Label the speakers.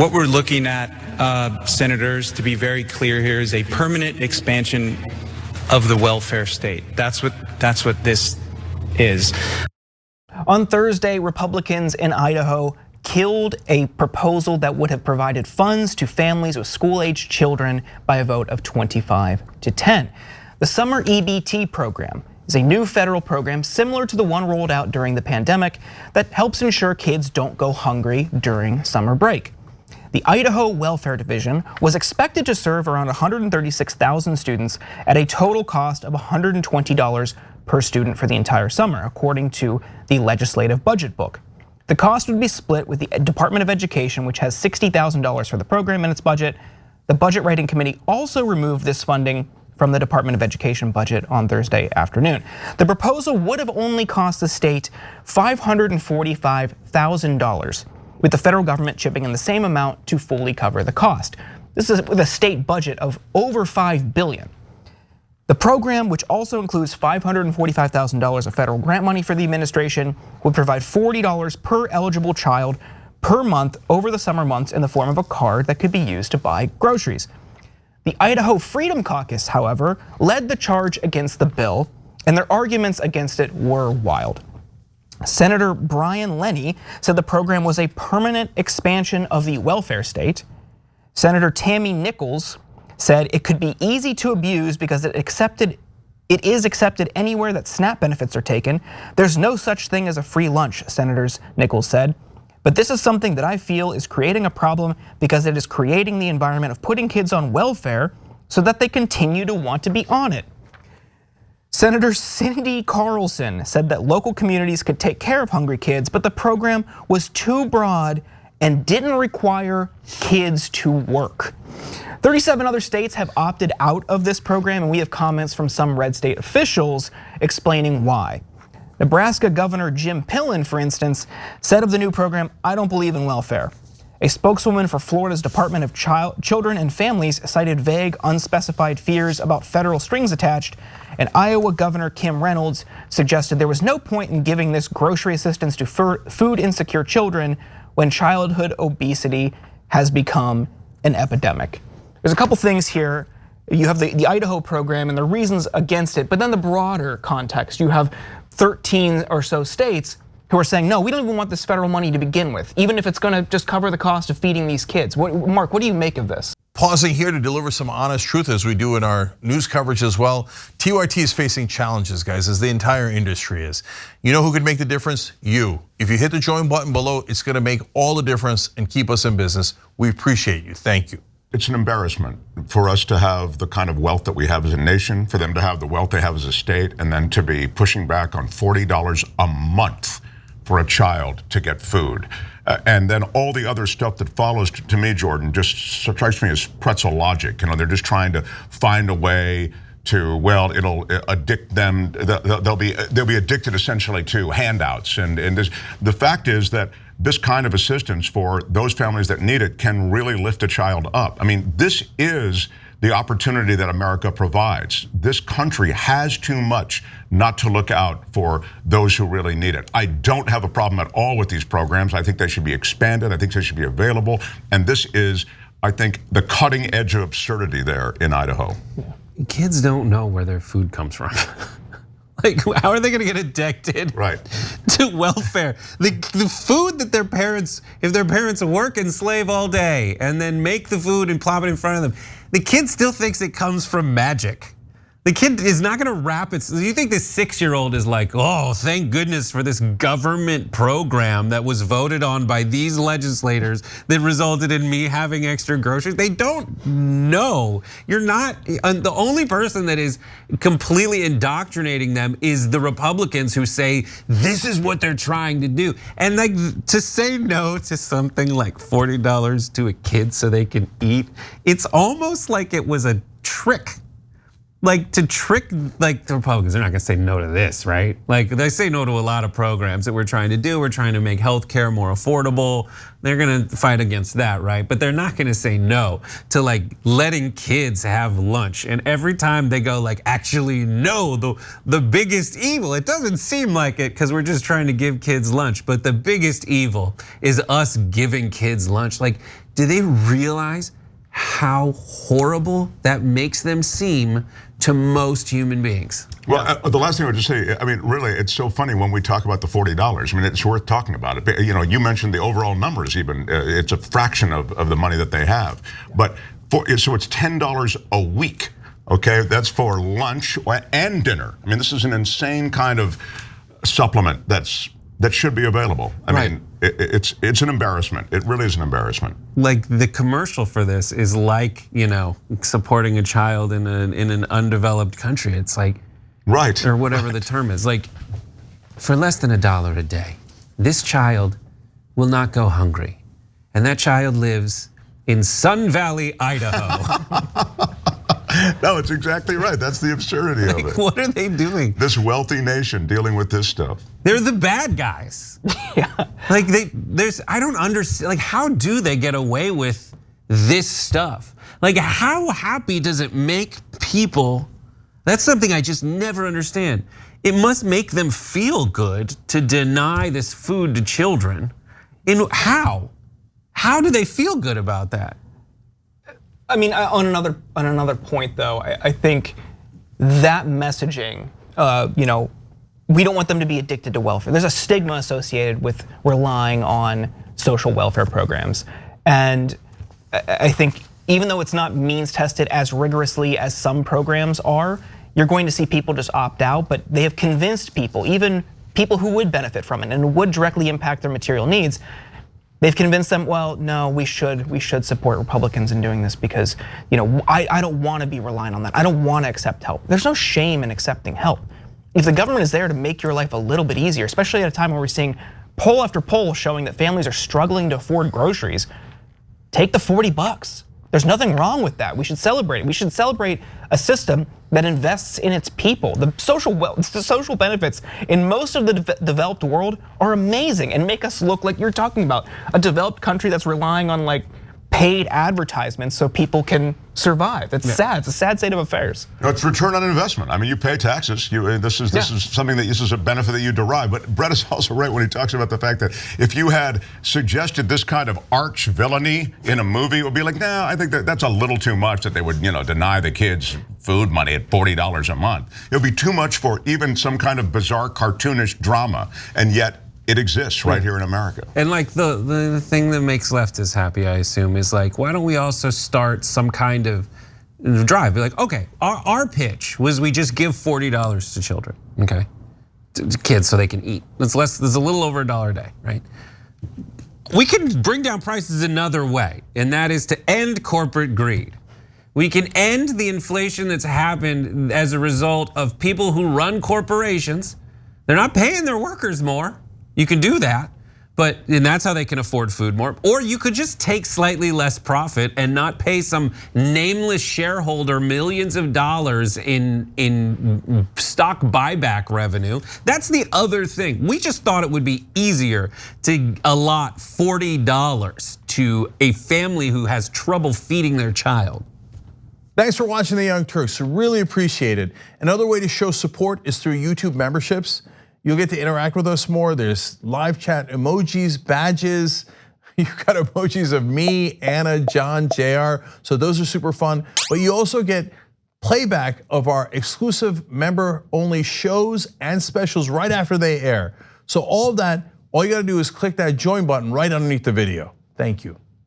Speaker 1: What we're looking at, senators, to be very clear here, is a permanent expansion of the welfare state. That's what this is.
Speaker 2: On Thursday, Republicans in Idaho killed a proposal that would have provided funds to families with school-aged children by a vote of 25-10. The Summer EBT program is a new federal program similar to the one rolled out during the pandemic that helps ensure kids don't go hungry during summer break. The Idaho Welfare Division was expected to serve around 136,000 students at a total cost of $120 per student for the entire summer, according to the legislative budget book. The cost would be split with the Department of Education, which has $60,000 for the program in its budget. The Budget Writing Committee also removed this funding from the Department of Education budget on Thursday afternoon. The proposal would have only cost the state $545,000, with the federal government chipping in the same amount to fully cover the cost. This is with a state budget of over $5 billion. The program, which also includes $545,000 of federal grant money for the administration, would provide $40 per eligible child per month over the summer months in the form of a card that could be used to buy groceries. The Idaho Freedom Caucus, however, led the charge against the bill, and their arguments against it were wild. Senator Brian Lenny said the program was a permanent expansion of the welfare state. Senator Tammy Nichols said it could be easy to abuse because it is accepted anywhere that SNAP benefits are taken. There's no such thing as a free lunch, Senator Nichols said. But this is something that I feel is creating a problem because it is creating the environment of putting kids on welfare so that they continue to want to be on it. Senator Cindy Carlson said that local communities could take care of hungry kids, but the program was too broad and didn't require kids to work. 37 other states have opted out of this program, and we have comments from some red state officials explaining why. Nebraska Governor Jim Pillen, for instance, said of the new program, "I don't believe in welfare." A spokeswoman for Florida's Department of Children and Families cited vague, unspecified fears about federal strings attached, and Iowa Governor Kim Reynolds suggested there was no point in giving this grocery assistance to food insecure children when childhood obesity has become an epidemic. There's a couple things here. You have the Idaho program and the reasons against it, but then the broader context. You have 13 or so states who are saying, no, we don't even want this federal money to begin with, even if it's gonna just cover the cost of feeding these kids. Mark, what do you make of this?
Speaker 3: Pausing here to deliver some honest truth as we do in our news coverage as well. TYT is facing challenges, guys, as the entire industry is. You know who could make the difference? You. If you hit the join button below, it's gonna make all the difference and keep us in business. We appreciate you, thank you.
Speaker 4: It's an embarrassment for us to have the kind of wealth that we have as a nation, for them to have the wealth they have as a state, and then to be pushing back on $40 a month for a child to get food. And then all the other stuff that follows, to me, Jordan, just strikes me as pretzel logic. You know, they're just trying to find a way to, well, it'll addict them. They'll be addicted essentially to handouts. And the fact is that this kind of assistance for those families that need it can really lift a child up. I mean, this is the opportunity that America provides. This country has too much not to look out for those who really need it. I don't have a problem at all with these programs. I think they should be expanded. I think they should be available. And this is, I think, the cutting edge of absurdity there in Idaho.
Speaker 5: Kids don't know where their food comes from. Like, how are they gonna get addicted to welfare? The food that their parents, if their parents work and slave all day and then make the food and plop it in front of them, the kid still thinks it comes from magic. The kid is not gonna wrap it. You think this 6-year-old is like, oh, thank goodness for this government program that was voted on by these legislators that resulted in me having extra groceries. They don't know. You're not, the only person that is completely indoctrinating them is the Republicans who say this is what they're trying to do. And like to say no to something like $40 to a kid so they can eat, it's almost like it was a trick. Like to trick like the Republicans, they're not gonna say no to this, right? Like they say no to a lot of programs that we're trying to do. We're trying to make healthcare more affordable. They're gonna fight against that, right? But they're not gonna say no to like letting kids have lunch. And every time they go like, actually no, the biggest evil, it doesn't seem like it because we're just trying to give kids lunch, but the biggest evil is us giving kids lunch. Like do they realize how horrible that makes them seem to most human beings?
Speaker 4: Well, the last thing I would just say, I mean, really, it's so funny when we talk about the $40. I mean, it's worth talking about it. You know, you mentioned the overall numbers even. It's a fraction of the money that they have. But so it's $10 a week, okay? That's for lunch and dinner. I mean, this is an insane kind of supplement that should be available. I mean, it's an embarrassment. It really is an embarrassment.
Speaker 5: Like the commercial for this is like, you know, supporting a child in an undeveloped country. It's like,
Speaker 4: right,
Speaker 5: or whatever the term is. Like, for less than $1 a day, this child will not go hungry, and that child lives in Sun Valley, Idaho.
Speaker 4: No, it's exactly right. That's the absurdity of it.
Speaker 5: What are they doing?
Speaker 4: This wealthy nation dealing with this stuff.
Speaker 5: They're the bad guys.
Speaker 2: Yeah.
Speaker 5: Like I don't understand. Like, how do they get away with this stuff? Like, how happy does it make people? That's something I just never understand. It must make them feel good to deny this food to children. How? How do they feel good about that?
Speaker 2: I mean, on another point though, I think that messaging, you know, we don't want them to be addicted to welfare. There's a stigma associated with relying on social welfare programs. And I think even though it's not means tested as rigorously as some programs are, you're going to see people just opt out, but they have convinced people, even people who would benefit from it and would directly impact their material needs. They've convinced them, well, no, we should support Republicans in doing this because, you know, I don't want to be relying on that. I don't want to accept help. There's no shame in accepting help. If the government is there to make your life a little bit easier, especially at a time where we're seeing poll after poll showing that families are struggling to afford groceries, take the $40. There's nothing wrong with that. We should celebrate it. We should celebrate a system that invests in its people. The social benefits in most of the developed world are amazing and make us look like you're talking about a developed country that's relying on like paid advertisements so people can survive. That's sad. It's a sad state of affairs.
Speaker 4: No, it's return on investment. I mean, you pay taxes. This is something this is a benefit that you derive. But Brett is also right when he talks about the fact that if you had suggested this kind of arch villainy in a movie, it would be like, nah, I think that's a little too much that they would, you know, deny the kids food money at $40 a month. It would be too much for even some kind of bizarre cartoonish drama, and yet it exists right here in America.
Speaker 5: And like the thing that makes leftists happy, I assume, is like, why don't we also start some kind of drive? Be like, okay, our pitch was we just give $40 to children, okay, to kids so they can eat. It's a little over $1 a day, right? We can bring down prices another way, and that is to end corporate greed. We can end the inflation that's happened as a result of people who run corporations. They're not paying their workers more. You can do that, and that's how they can afford food more. Or you could just take slightly less profit and not pay some nameless shareholder millions of dollars in stock buyback revenue. That's the other thing. We just thought it would be easier to allot $40 to a family who has trouble feeding their child.
Speaker 3: Thanks for watching The Young Turks, really appreciate it. Another way to show support is through YouTube memberships. You'll get to interact with us more. There's live chat emojis, badges. You've got emojis of me, Anna, John, JR. So those are super fun. But you also get playback of our exclusive member-only shows and specials right after they air. So all of that, all you gotta do is click that join button right underneath the video. Thank you.